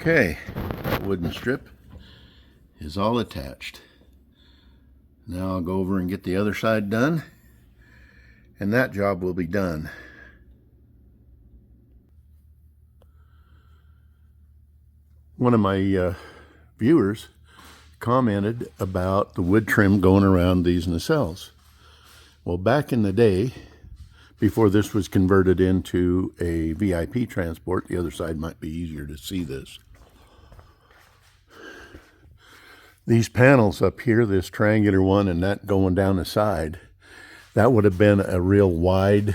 Okay, that wooden strip is all attached. Now I'll go over and get the other side done, and that job will be done. One of my viewers commented about the wood trim going around these nacelles. Well, back in the day, before this was converted into a VIP transport, the other side might be easier to see this. These panels up here, this triangular one and that going down the side, that would have been a real wide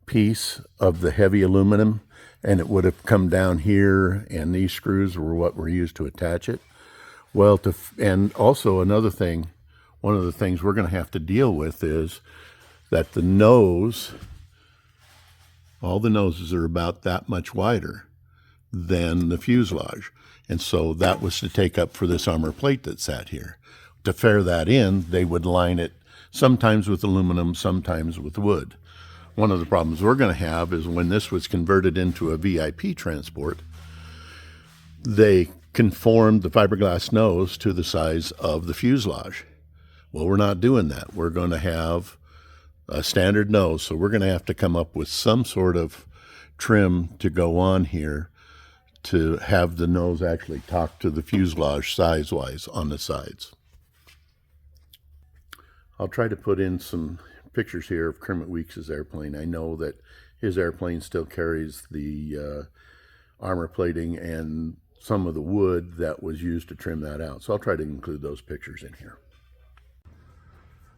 piece of the heavy aluminum, and it would have come down here, and these screws were what were used to attach it. Well, and also another thing, one of the things we're going to have to deal with is that the nose, all the noses are about that much wider than the fuselage. And so that was to take up for this armor plate that sat here. To fare that in, they would line it sometimes with aluminum, sometimes with wood. One of the problems we're going to have is when this was converted into a VIP transport, they conformed the fiberglass nose to the size of the fuselage. Well, we're not doing that. We're going to have a standard nose, so we're going to have to come up with some sort of trim to go on here to have the nose actually talk to the fuselage size-wise on the sides. I'll try to put in some pictures here of Kermit Weeks' airplane. I know that his airplane still carries the armor plating and some of the wood that was used to trim that out. So I'll try to include those pictures in here.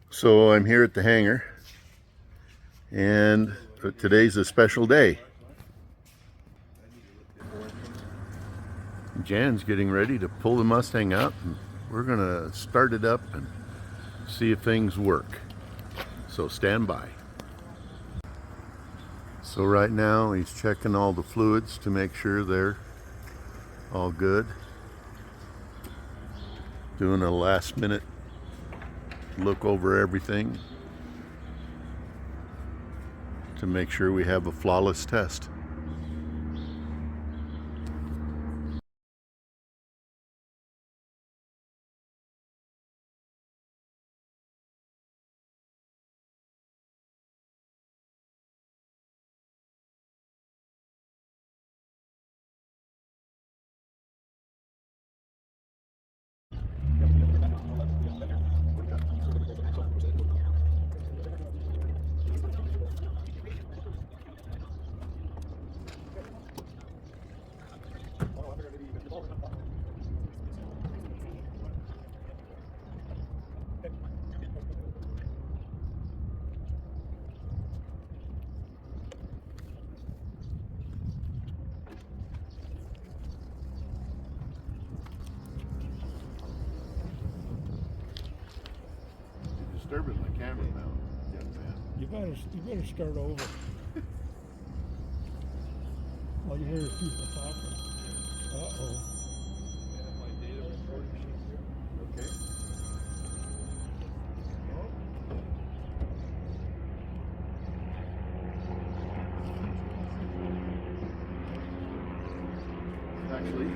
So I'm here at the hangar, and today's a special day. Jan's getting ready to pull the Mustang out, and we're gonna start it up and see if things work. So stand by. So right now he's checking all the fluids to make sure they're all good. Doing a last minute look over everything to make sure we have a flawless test. Disturbing my camera now. You better start over. All you hear is people talking. Uh-oh. Okay. Actually,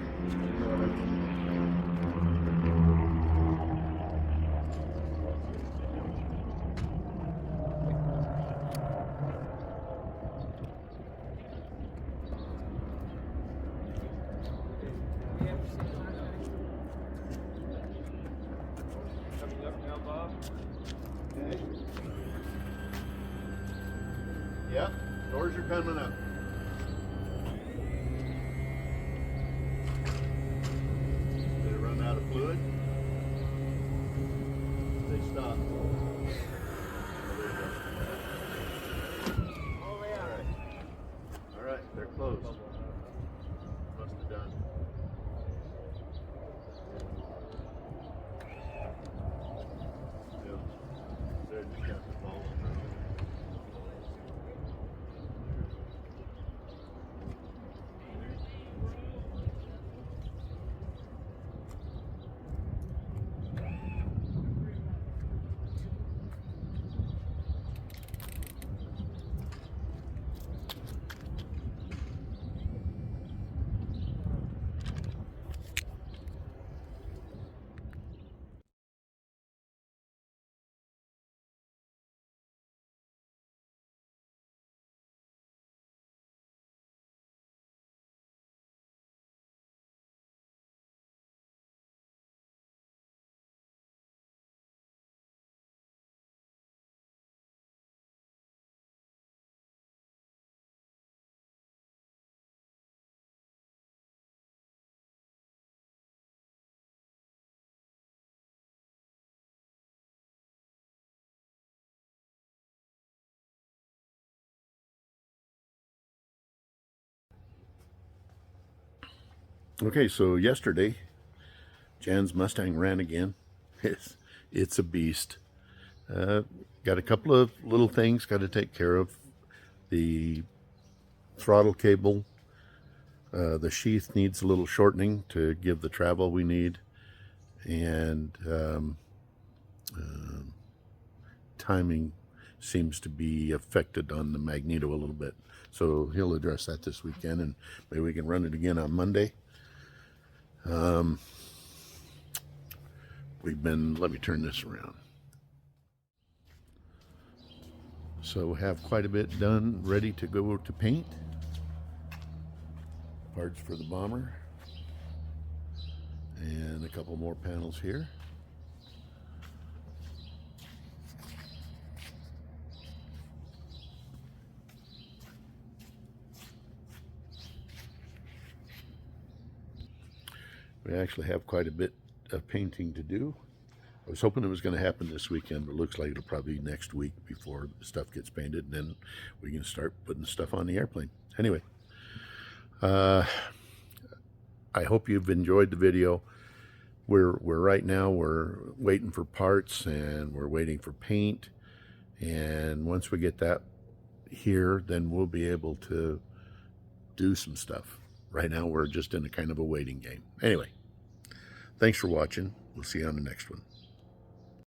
yeah, doors are coming up. Did it run out of fluid? They stopped. Oh, they are. All right, they're closed. Must have done. Yeah. They're just got the ball. Okay, so yesterday, Jan's Mustang ran again. It's a beast. Got a couple of little things got to take care of. The throttle cable, the sheath needs a little shortening to give the travel we need, and timing seems to be affected on the magneto a little bit. So he'll address that this weekend, and maybe we can run it again on Monday. Let me turn this around. So have quite a bit done, ready to go to paint. Parts for the bomber. And a couple more panels here. We actually have quite a bit of painting to do. I was hoping it was going to happen this weekend, but it looks like it'll probably be next week before the stuff gets painted, and then we can start putting stuff on the airplane. Anyway, I hope you've enjoyed the video. We're right now we're waiting for parts, and we're waiting for paint, and once we get that here, then we'll be able to do some stuff. Right now we're just in a kind of a waiting game. Anyway, thanks for watching. We'll see you on the next one.